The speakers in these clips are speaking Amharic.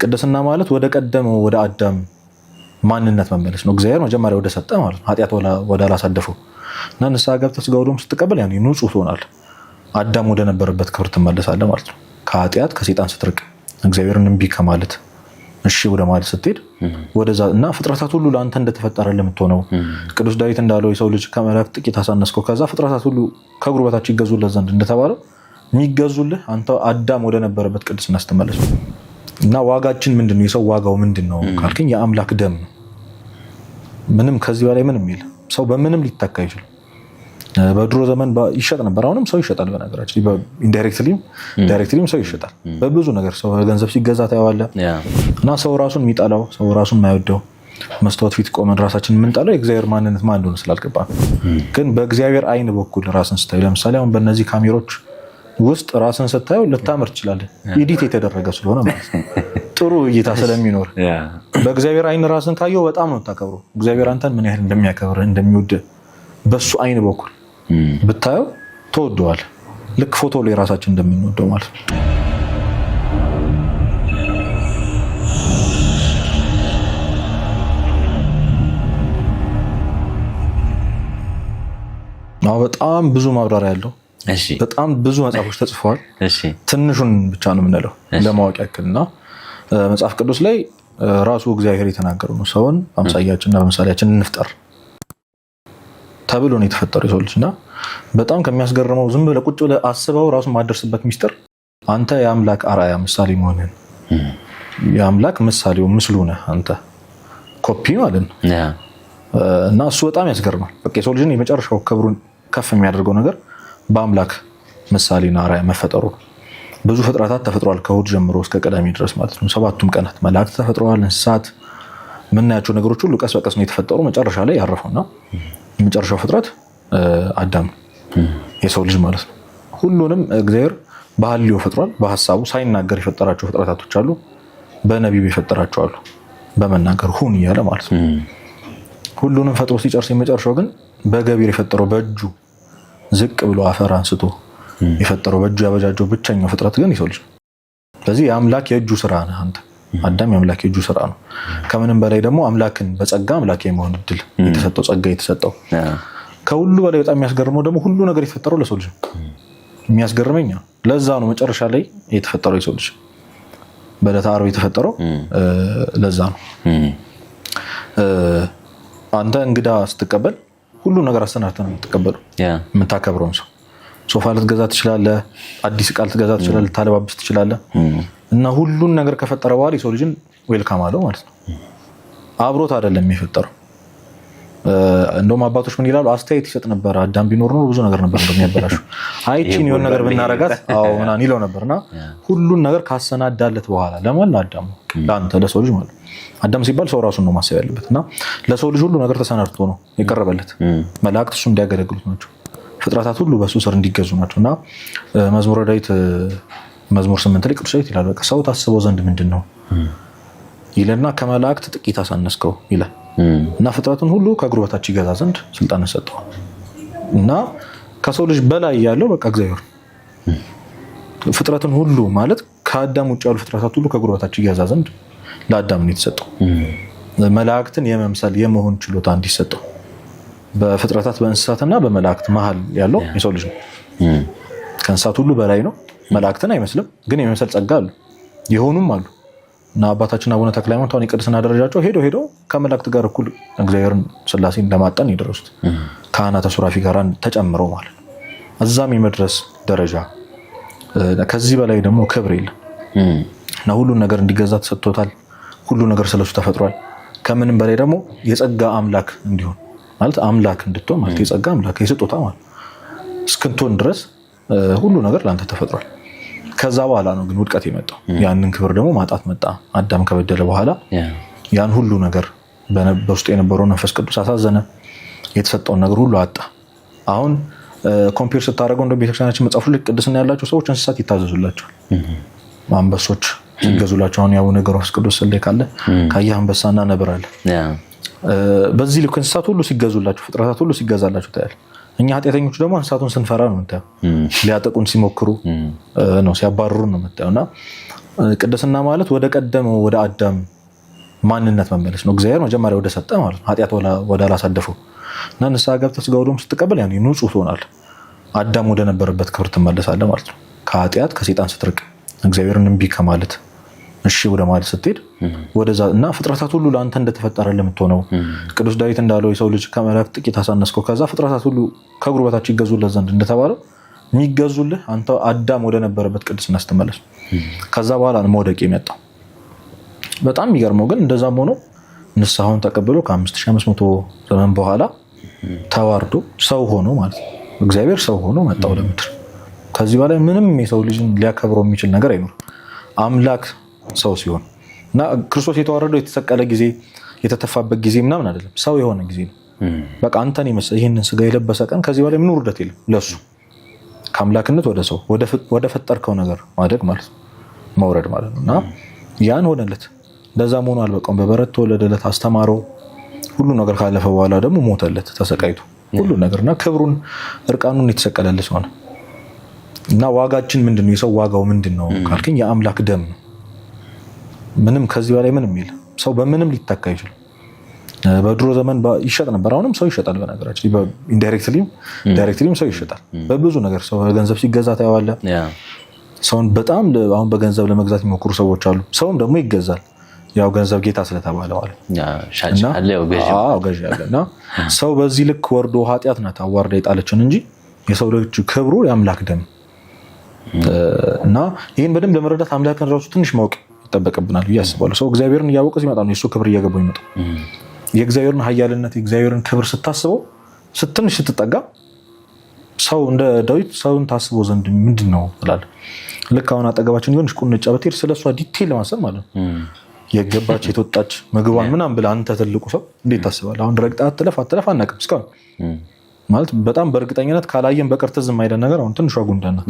ቅድስና ማለት ወደ ቀደመው ወደ አዳም ማንነት መመለስ ነው። እግዚአብሔር መጀመሪያ ወደ ሰጠ ማለት ነው ኃጢአት ወደ አላሳደፈው እና ንስሐ ገብተህ ሥጋ ወደሙን ስትቀበል ያኔ ንጹህ ትሆናለህ። አዳም ወደ ነበረበት ክብር ትመለሳለህ ማለት ነው። ከኃጢአት ከሰይጣን ስትርቅ እግዚአብሔርን እምቢ ከማለት እሺ ወደ ማለት ስትሄድ ወደዛ እና ፍጥረታት ሁሉ ለአንተ እንደተፈጠረ ለምትሆነው ቅዱስ ዳዊት እንዳለው የሰው ልጅ ከመላእክት ጥቂት አሳነስከው ከዛ ፍጥረታት ሁሉ ከእግሩ በታች ይገዙለት ዘንድ እንደተባለው የሚገዙልህ አንተ አዳም ወደ ነበረበት ቅድስና ስትመለስ እና ዋጋችን ምንድነው? የሰው ዋጋው ምንድነው ካልከኝ የአምላክ ደም ነው። ምንም ከዚህ በላይ ምንም የለም። ሰው በምንም ሊተካ ይችላል። በድሮ ዘመን ይሸጥ ነበር። አሁንም ሰው ይሸጣል። በነገራችን ዳይሬክትሊም ሰው ይሸጣል። በብዙ ነገር ሰው ገንዘብ ሲገዛ ታየዋለህ። እና ሰው ራሱን የሚጠላው ሰው ራሱን የማይወደው መስታወት ፊት ቆመን ራሳችን የምንጠላው የእግዚአብሔር ማንነት ማን እንደሆነ ስላልገባን፣ ግን በእግዚአብሔር አይን በኩል ራስን ስታዩ ለምሳሌ አሁን በእነዚህ ካሜሮች ውስጥ ራስን ስታዩ ልታምር ትችላለህ። ኤዲት የተደረገ ስለሆነ ማለት ነው። ጥሩ እይታ ስለሚኖር በእግዚአብሔር አይን ራስን ካየው በጣም ነው የምታከብረው። እግዚአብሔር አንተን ምን ያህል እንደሚያከብር እንደሚወድ በሱ አይን በኩል ብታየው ተወደዋለህ። ልክ ፎቶ ላይ ራሳችን እንደምንወደው ማለት ነው። በጣም ብዙ ማብራሪያ ያለው በጣም ብዙ መጽሐፎች ተጽፈዋል። ትንሹን ብቻ ነው የምንለው ለማወቅ ያክልና መጽሐፍ ቅዱስ ላይ ራሱ እግዚአብሔር የተናገረው ነው። ሰውን በአምሳያችንና በምሳሌያችን እንፍጠር ተብሎ ነው የተፈጠረው የሰው ልጅ እና በጣም ከሚያስገርመው ዝም ብለህ ቁጭ ብለህ አስበው ራሱ ማደርስበት ሚስጥር አንተ የአምላክ አርአያ ምሳሌ መሆንህን የአምላክ ምሳሌው ምስሉ ነህ አንተ ኮፒ ማለት ነው። እና እሱ በጣም ያስገርማል። በቃ የሰው ልጅን የመጨረሻው ክብሩን ከፍ የሚያደርገው ነገር በአምላክ ምሳሌና አርአያ መፈጠሩ። ብዙ ፍጥረታት ተፈጥሯል ከእሑድ ጀምሮ እስከ ቅዳሜ ድረስ ማለት ነው። 7ቱም ቀናት መላእክት ተፈጥረዋል። እንስሳት የምናያቸው ነገሮች ሁሉ ቀስ በቀስ ነው የተፈጠሩ። መጨረሻ ላይ ያረፈውና የመጨረሻው ፍጥረት አዳም የሰው ልጅ ማለት ነው። ሁሉንም እግዚአብሔር በሐልዮ ፈጥሯል። በሐሳቡ ሳይናገር የፈጠራቸው ፍጥረታቶች አሉ። በነቢዩ የፈጠራቸው አሉ። በመናገር ሁን እያለ ማለት ነው። ሁሉንም ፈጥሮ ሲጨርስ የመጨረሻው ግን በገቢር የፈጠረው በእጁ ዝቅ ብሎ አፈር አንስቶ የፈጠረው በእጁ ያበጃጀው ብቸኛው ፍጥረት ግን የሰው ልጅ ነው። ስለዚህ የአምላክ የእጁ ስራ ነህ አንተ። አዳም የአምላክ የእጁ ስራ ነው። ከምንም በላይ ደግሞ አምላክን በጸጋ አምላክ የመሆን እድል የተሰጠው ጸጋ የተሰጠው። ከሁሉ በላይ በጣም የሚያስገርመው ደግሞ ሁሉ ነገር የተፈጠረው ለሰው ልጅ ነው። የሚያስገርመኝ ለዛ ነው መጨረሻ ላይ የተፈጠረው የሰው ልጅ በዕለተ ዓርብ የተፈጠረው ለዛ ነው። አንተ እንግዳ ስትቀበል ሁሉ ነገር አሰናድተህ ነው የምትቀበለው። የምታከብረውን ሰው ሶፋ ልትገዛ ትችላለህ፣ አዲስ ዕቃ ልትገዛ ትችላለህ፣ ልታለባብስ ትችላለህ። እና ሁሉን ነገር ከፈጠረ በኋላ የሰው ልጅን ዌልካም አለው ማለት ነው። አብሮት አይደለም የፈጠረው። እንደውም አባቶች ምን ይላሉ? አስተያየት ይሰጥ ነበር። አዳም ቢኖር ነው ብዙ ነገር ነበር እንደሚያበላሹ። አይቺን የሆነ ነገር ብናረጋት ምናምን ይለው ነበርና ሁሉን ነገር ካሰናዳለት በኋላ ለማን ለአዳም ለአንተ ለሰው ልጅ ማለት አዳም ሲባል ሰው ራሱን ነው ማሰብ ያለበት እና ለሰው ልጅ ሁሉ ነገር ተሰናድቶ ነው የቀረበለት። መላእክት እሱ እንዲያገለግሉት ናቸው። ፍጥረታት ሁሉ በሱ ስር እንዲገዙ ናቸውና መዝሙረ ዳዊት መዝሙር 8 ላይ ቅዱስ ዳዊት ይላል በቃ ሰው ታስበው ዘንድ ምንድነው ይለና ከመላእክት ጥቂት አሳነስከው ይላል እና ፍጥረቱን ሁሉ ከእግሩ በታች ይገዛ ዘንድ ስልጣን ሰጠው እና ከሰው ልጅ በላይ ያለው በቃ እግዚአብሔር ፍጥረቱን ሁሉ ማለት ከአዳም ውጭ ያሉ ፍጥረታት ሁሉ ከእግሩ በታች ይገዛ ዘንድ ለአዳም ነው የተሰጠው። መላእክትን የመምሰል የመሆን ችሎታ እንዲሰጠው በፍጥረታት በእንስሳትና በመላእክት መሃል ያለው የሰው ልጅ ነው። ከእንስሳት ሁሉ በላይ ነው። መላእክትን አይመስልም፣ ግን የመምሰል ጸጋ አለው። የሆኑም አሉ እና አባታችን አቡነ ተክለ ሃይማኖት አሁን የቅድስና ደረጃቸው ሄዶ ከመላእክት ጋር እኩል እግዚአብሔርን ሥላሴን ለማጠን የደረሱት ካህናተ ሱራፊ ጋር ተጨምረው ማለት ነው። እዛም የመድረስ ደረጃ ከዚህ በላይ ደግሞ ክብር የለም እና ሁሉን ነገር እንዲገዛ ተሰጥቶታል። ሁሉ ነገር ስለሱ ተፈጥሯል። ከምንም በላይ ደግሞ የጸጋ አምላክ እንዲሆን ማለት አምላክ እንድትሆን ማለት የጸጋ አምላክ የስጦታ ማለት እስክንቶን ድረስ ሁሉ ነገር ላንተ ተፈጥሯል። ከዛ በኋላ ነው ግን ውድቀት የመጣው። ያንን ክብር ደግሞ ማጣት መጣ። አዳም ከበደለ በኋላ ያን ሁሉ ነገር በውስጡ የነበረው መንፈስ ቅዱስ አሳዘነ። የተሰጠውን ነገር ሁሉ አጣ። አሁን ኮምፒውተር ስታደርገው እንደ ቤተክርስቲያናችን መጽሐፉ ላይ ቅድስና ያላቸው ሰዎች እንስሳት ይታዘዙላቸዋል። አንበሶች ሲገዙላቸው አሁን ያው ነገር መንፈስ ቅዱስ ላይ ካለ ካያ አንበሳና ነብር አለ። በዚህ ልክ እንስሳት ሁሉ ሲገዙላቸው ፍጥረታት ሁሉ ሲገዛላቸው ታያል። እኛ ኃጢአተኞች ደግሞ እንስሳቱን ስንፈራ ነው የምታየው። ሊያጠቁን ሲሞክሩ ነው ሲያባርሩ ነው የምታየውና ቅድስና ማለት ወደ ቀደመው ወደ አዳም ማንነት መመለስ ነው። እግዚአብሔር መጀመሪያ ወደ ሰጠ ማለት ነው፣ ኃጢአት ወደ አላሳደፈው እና ንስሐ ገብተህ ሥጋ ወደሙን ስትቀበል ያኔ ንጹህ ትሆናለህ። አዳም ወደ ነበረበት ክብር ትመለሳለህ ማለት ነው። ከኃጢአት ከሰይጣን ስትርቅ እግዚአብሔርን እምቢ ከማለት እሺ ወደ ማለት ስትሄድ ወደዛ እና ፍጥረታት ሁሉ ለአንተ እንደተፈጠረ ለምትሆነው ቅዱስ ዳዊት እንዳለው የሰው ልጅ ከመላእክት ጥቂት አሳነስከው፣ ከዛ ፍጥረታት ሁሉ ከእግሩ በታች ይገዙለት ዘንድ እንደተባለው የሚገዙልህ አንተ አዳም ወደ ነበረበት ቅድስና ስትመለስ። ከዛ በኋላ ነው መውደቅ የመጣው። በጣም የሚገርመው ግን እንደዛም ሆኖ ንስሐውን ተቀብሎ ከ5500 ዘመን በኋላ ተዋርዶ ሰው ሆኖ ማለት ነው እግዚአብሔር ሰው ሆኖ መጣ ወደ ምድር። ከዚህ በላይ ምንም የሰው ልጅን ሊያከብረው የሚችል ነገር አይኖርም አምላክ ሰው ሲሆን እና ክርስቶስ የተዋረደው የተሰቀለ ጊዜ የተተፋበት ጊዜ ምናምን አይደለም፣ ሰው የሆነ ጊዜ ነው። በቃ አንተን የመሰለ ይህንን ስጋ የለበሰ ቀን ከዚህ በላይ ምን ውርደት የለም ለሱ። ከአምላክነት ወደ ሰው ወደ ፈጠርከው ነገር ማደግ ማለት ነው መውረድ ማለት ነው እና ያን ሆነለት። ለዛ መሆኑ አልበቃውም። በበረት ተወለደለት፣ አስተማረው። ሁሉ ነገር ካለፈ በኋላ ደግሞ ሞተለት ተሰቃይቶ ሁሉ ነገርና ክብሩን እርቃኑን የተሰቀለለት ሆነ እና ዋጋችን ምንድነው? የሰው ዋጋው ምንድነው ካልከኝ የአምላክ ደም ነው። ምንም ከዚህ በላይ ምንም የለም። ሰው በምንም ሊተካ ይችላል። በድሮ ዘመን ይሸጥ ነበር፣ አሁንም ሰው ይሸጣል። በነገራችን ዳይሬክትሊም ሰው ይሸጣል በብዙ ነገር። ሰው ገንዘብ ሲገዛ ታየዋለህ። ሰውን በጣም አሁን በገንዘብ ለመግዛት የሚሞክሩ ሰዎች አሉ። ሰውም ደግሞ ይገዛል፣ ያው ገንዘብ ጌታ ስለተባለ ማለት እና ሰው በዚህ ልክ ወርዶ ኃጢአት ናት አዋርዳ የጣለችን እንጂ የሰው ልጅ ክብሩ የአምላክ ደም እና ይህን በደንብ ለመረዳት አምላክን ራሱ ትንሽ ማወቅ ይጠበቅብናል ብዬ አስባለሁ። ሰው እግዚአብሔርን እያወቀ ሲመጣ ነው የእሱ ክብር እየገባው ይመጣ። የእግዚአብሔርን ኃያልነት የእግዚአብሔርን ክብር ስታስበው ትንሽ ስትጠጋ ሰው እንደ ዳዊት ሰውን ታስበው ዘንድ ምንድን ነው ትላለህ። ልክ አሁን አጠገባችን የሆነች ቁንጫ ብትሄድ ስለሷ ዲቴል ለማሰብ ማለት ነው የገባች የተወጣች ምግቧን ምናምን ብለህ አንተ ትልቁ ሰው እንዴት ታስባለህ? አሁን ረግጠህ አትለፍ አናውቅም እስካሁን ማለት በጣም በእርግጠኝነት ካላየን በቀር ትዝ የማይለን ነገር አሁን ትንሿ ጉንዳን ናት።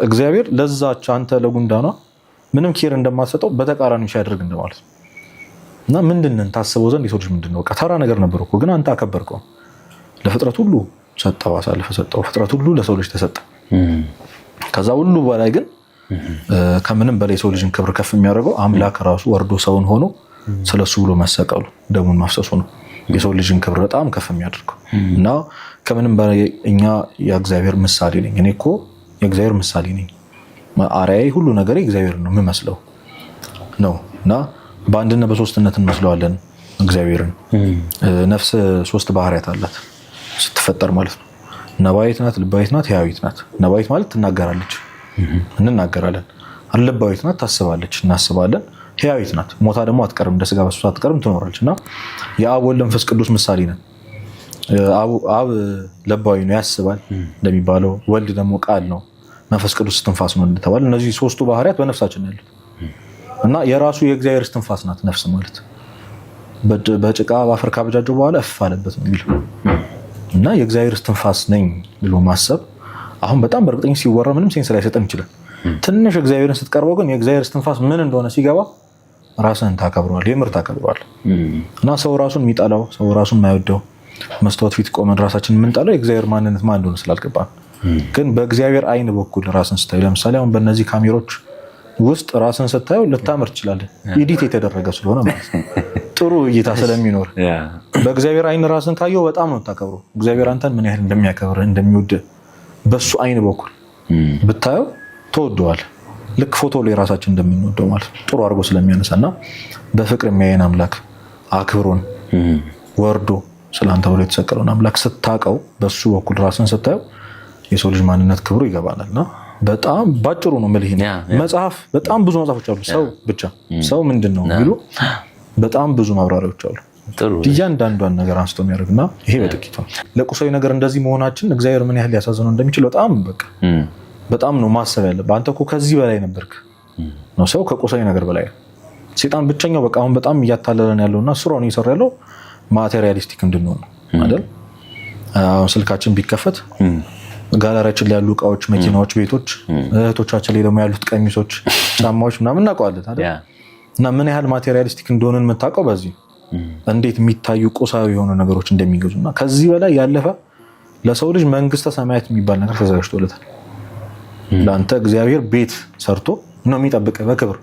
እግዚአብሔር ለዛች አንተ ለጉንዳኗ ምንም ኬር እንደማትሰጠው በተቃራኒ ሲያደርግ እንደማለት ነው እና ምንድነው ታስበው ዘንድ የሰው ልጅ ምንድነው? በቃ ተራ ነገር ነበር እኮ ግን አንተ አከበርከው። ለፍጥረት ሁሉ ሰጠው፣ አሳልፈህ ሰጠው። ፍጥረት ሁሉ ለሰው ልጅ ተሰጠ። ከዛ ሁሉ በላይ ግን ከምንም በላይ የሰው ልጅን ክብር ከፍ የሚያደርገው አምላክ ራሱ ወርዶ ሰውን ሆኖ ስለሱ ብሎ መሰቀሉ ደሙን ማፍሰሱ ነው የሰው ልጅን ክብር በጣም ከፍ የሚያደርገው እና ከምንም በላይ እኛ የእግዚአብሔር ምሳሌ ነኝ። እኔ እኮ የእግዚአብሔር ምሳሌ ነኝ። አርአያዬ ሁሉ ነገር እግዚአብሔር ነው የምመስለው ነው እና በአንድነት በሶስትነት እንመስለዋለን እግዚአብሔርን። ነፍስ 3 ባህሪያት አላት ስትፈጠር ማለት ነው። ነባዊት ናት፣ ልባዊት ናት፣ ሕያዊት ናት። ነባዊት ማለት ትናገራለች፣ እንናገራለን። ልባዊት ናት፣ ታስባለች፣ እናስባለን። ሕያዊት ናት፣ ሞታ ደግሞ አትቀርም፣ እንደ ስጋ በሱስ አትቀርም፣ ትኖራለች እና የአብ ወልድ መንፈስ ቅዱስ ምሳሌ ነን። አብ ለባዊ ነው ያስባል እንደሚባለው፣ ወልድ ደግሞ ቃል ነው፣ መንፈስ ቅዱስ እስትንፋስ ነው እንደተባለ እነዚህ 3ቱ ባህሪያት በነፍሳችን ያሉት እና የራሱ የእግዚአብሔር እስትንፋስ ናት ነፍስ ማለት። በጭቃ በአፈር ካበጃጀው በኋላ እፍ አለበት ነው የሚለው እና የእግዚአብሔር እስትንፋስ ነኝ ብሎ ማሰብ አሁን በጣም በእርግጠኝ ሲወራ ምንም ሴንስ ላይሰጠን ይችላል። ትንሽ እግዚአብሔርን ስትቀርበው ግን የእግዚአብሔር እስትንፋስ ምን እንደሆነ ሲገባ ራስህን ታከብረዋል፣ የምር ታከብረዋል። እና ሰው ራሱን የሚጠላው ሰው ራሱን የማይወደው መስታወት ፊት ቆመን ራሳችን የምንጠላው የእግዚአብሔር ማንነት ማን እንደሆነ ስላልገባን፣ ግን በእግዚአብሔር አይን በኩል ራስን ስታዩ፣ ለምሳሌ አሁን በእነዚህ ካሜሮች ውስጥ ራስን ስታየው ልታምር ትችላለህ። ኤዲት የተደረገ ስለሆነ ማለት ነው፣ ጥሩ እይታ ስለሚኖር። በእግዚአብሔር አይን ራስን ካየው በጣም ነው የምታከብረው። እግዚአብሔር አንተን ምን ያህል እንደሚያከብርህ እንደሚወድህ በሱ አይን በኩል ብታየው ተወደዋል። ልክ ፎቶ ላይ ራሳችን እንደምንወደው ማለት ነው፣ ጥሩ አድርጎ ስለሚያነሳና በፍቅር የሚያየን አምላክ አክብሮን ወርዶ ስለአንተ ብሎ የተሰቀለውን አምላክ ስታቀው በሱ በኩል ራስን ስታየው የሰው ልጅ ማንነት ክብሩ ይገባናልና በጣም ባጭሩ ነው የምልህ። መጽሐፍ በጣም ብዙ መጽሐፎች አሉ። ሰው ብቻ ሰው ምንድነው የሚሉ በጣም ብዙ ማብራሪያዎች አሉ። እያንዳንዷን ነገር አንስቶ የሚያደርግና ይሄ በጥቂቱ ለቁሳዊ ነገር እንደዚህ መሆናችን እግዚአብሔር ምን ያህል ሊያሳዝነው እንደሚችል በጣም ነው ማሰብ ያለብህ። አንተ እኮ ከዚህ በላይ ነበርክ ነው። ሰው ከቁሳዊ ነገር በላይ ነው። ሴጣን ብቸኛው በቃ አሁን በጣም እያታለለን ያለውና ስራውን እየሰራ ያለው ማቴሪያሊስቲክ እንድንሆን ነው አይደል? አሁን ስልካችን ቢከፈት ጋላሪያችን ላይ ያሉ እቃዎች፣ መኪናዎች፣ ቤቶች፣ እህቶቻችን ላይ ደግሞ ያሉት ቀሚሶች፣ ጫማዎች ምናምን እናውቀዋለን አይደል? እና ምን ያህል ማቴሪያሊስቲክ እንደሆነን የምታውቀው በዚህ እንዴት የሚታዩ ቁሳዊ የሆኑ ነገሮች እንደሚገዙና ከዚህ በላይ ያለፈ ለሰው ልጅ መንግስተ ሰማያት የሚባል ነገር ተዘጋጅቶለታል። ለአንተ እግዚአብሔር ቤት ሰርቶ ነው የሚጠብቅህ በክብር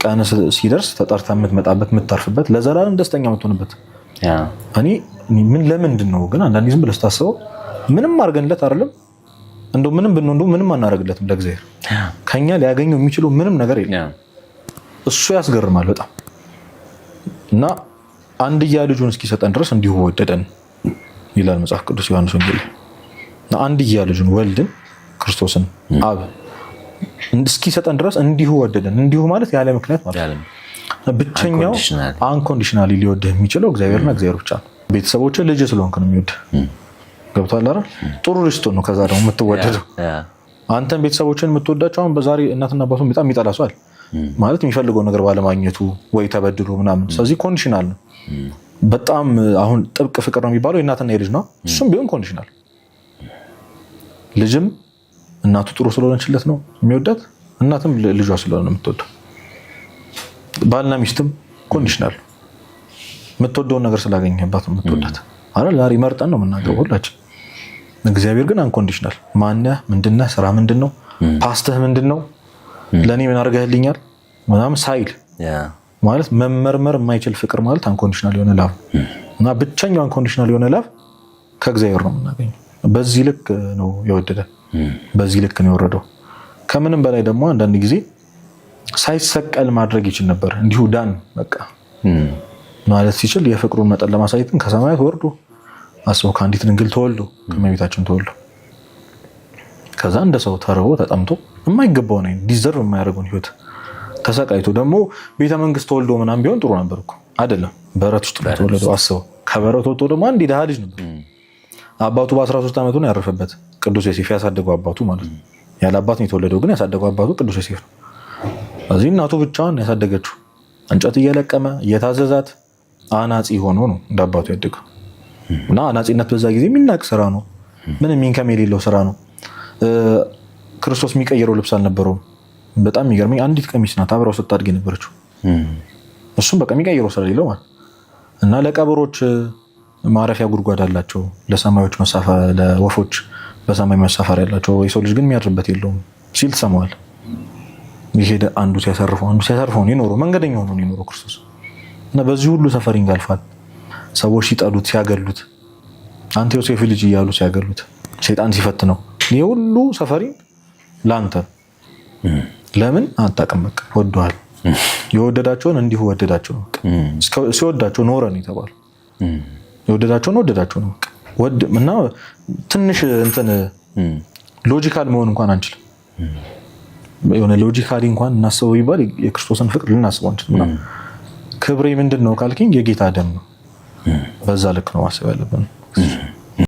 ቀን ሲደርስ ተጠርተህ የምትመጣበት የምታርፍበት ለዘላለም ደስተኛ የምትሆንበት። እኔ ምን ለምንድን ነው ግን አንዳንዴ ዝም ብለህ ስታስበው ምንም አድርገንለት አይደለም እንደው ምንም ብንሆን እንደው ምንም አናደርግለትም ለእግዚአብሔር ከኛ ሊያገኘው የሚችለው ምንም ነገር የለም። እሱ ያስገርማል በጣም እና አንድያ ልጁን እስኪሰጠን ድረስ እንዲሁ ወደደን ይላል መጽሐፍ ቅዱስ ዮሐንስ ወንጌል። እና አንድያ ልጁን ወልድን ክርስቶስን አብ እስኪሰጠን ድረስ እንዲሁ ወደደን። እንዲሁ ማለት ያለ ምክንያት ማለት ነው። ብቸኛው አንኮንዲሽናሊ ሊወድህ የሚችለው እግዚአብሔርና እግዚአብሔር ብቻ ነው። ቤተሰቦች ልጅ ስለሆንክ ነው የሚወድ ገብቷል አይደል? ጥሩ ልጅ ስትሆን ነው ከዛ ደግሞ የምትወደደው። አንተን ቤተሰቦችን የምትወዳቸው አሁን በዛሬ እናትና አባቱን በጣም የሚጠላ ሰው አለ ማለት የሚፈልገው ነገር ባለማግኘቱ ወይ ተበድሎ ምናምን። ስለዚህ ኮንዲሽናል ነው በጣም። አሁን ጥብቅ ፍቅር ነው የሚባለው የእናትና የልጅ ነው። እሱም ቢሆን ኮንዲሽናል። ልጅም እናቱ ጥሩ ስለሆነችለት ነው የሚወዳት፣ እናትም ልጇ ስለሆነ ነው የምትወደው። ባልና ሚስትም ኮንዲሽናል የምትወደውን ነገር ስላገኘባት ነው የምትወዳት አይደል? ዛሬ መርጠን ነው የምናገባው ሁላችን። እግዚአብሔር ግን አንኮንዲሽናል። ማነህ? ምንድነህ? ስራ ምንድነው? ፓስትህ ምንድነው? ለኔ ምን አድርገህልኛል ምናምን ሳይል ማለት መመርመር የማይችል ፍቅር ማለት አንኮንዲሽናል የሆነ ላቭ እና ብቸኛው አንኮንዲሽናል የሆነ ላቭ ከእግዚአብሔር ነው የምናገኘው። በዚህ ልክ ነው የወደደን፣ በዚህ ልክ ነው የወረደው። ከምንም በላይ ደግሞ አንዳንድ ጊዜ ሳይሰቀል ማድረግ ይችል ነበር። እንዲሁ ዳን በቃ ማለት ሲችል የፍቅሩን መጠን ለማሳየት ከሰማያት ወርዶ አስበው፣ ከአንዲት ድንግል ተወልዶ ከእመቤታችን ተወልዶ ከዛ እንደ ሰው ተርቦ ተጠምቶ የማይገባው ነው ዲዘርቭ የማያደርገውን ህይወት ተሰቃይቶ ደግሞ ቤተ መንግስት ተወልዶ ምናምን ቢሆን ጥሩ ነበር እኮ አይደለም። በረት ውስጥ ተወልዶ አስበው፣ ከበረት ወጥቶ ደግሞ አንድ ደሃ ልጅ ነበር። አባቱ በ13 ዓመቱ ነው ያረፈበት። ቅዱስ ዮሴፍ ያሳደገው አባቱ ማለት ነው። ያለ አባት ነው የተወለደው፣ ግን ያሳደገው አባቱ ቅዱስ ዮሴፍ ነው። እዚህ እናቱ ብቻዋን ያሳደገችው እንጨት እየለቀመ እየታዘዛት አናጺ ሆኖ ነው እንደ አባቱ ያደገው። እና አናጺነት በዛ ጊዜ የሚናቅ ስራ ነው። ምንም ኢንከም የሌለው ስራ ነው። ክርስቶስ የሚቀይረው ልብስ አልነበረውም። በጣም የሚገርመኝ አንዲት ቀሚስ ናት አብራው ስታድግ የነበረችው። እሱም በቃ የሚቀይረው ስራ የሌለው ማለት እና ለቀበሮች ማረፊያ ጉድጓድ አላቸው፣ ለሰማዮች መሳፈር፣ ለወፎች በሰማይ መሳፈር ያላቸው፣ የሰው ልጅ ግን የሚያድርበት የለውም ሲል ትሰማዋል። ይሄ አንዱ ሲያሰርፈው ነው የኖረው፣ መንገደኛ ሆኖ ነው የኖረው ክርስቶስ። እና በዚህ ሁሉ ሰፈሪንግ አልፏል። ሰዎች ሲጠሉት ሲያገሉት፣ አንተ ዮሴፍ ልጅ እያሉ ሲያገሉት፣ ሰይጣን ሲፈትነው፣ ይሄ ሁሉ ሰፈሪንግ ላንተ ለምን አታውቅም? በቃ ወደዋል። የወደዳቸውን እንዲሁ ወደዳቸው ነው። ሲወዳቸው ኖረ ነው የተባለው። የወደዳቸውን ወደዳቸው ነው ወድ እና ትንሽ እንትን ሎጂካል መሆን እንኳን አንችልም። የሆነ ሎጂካሊ እንኳን እናስበው ይባል የክርስቶስን ፍቅር ልናስበው አንችልም። ክብሬ ምንድነው ካልከኝ የጌታ ደም ነው። በዛ ልክ ነው ማሰብ ያለብን።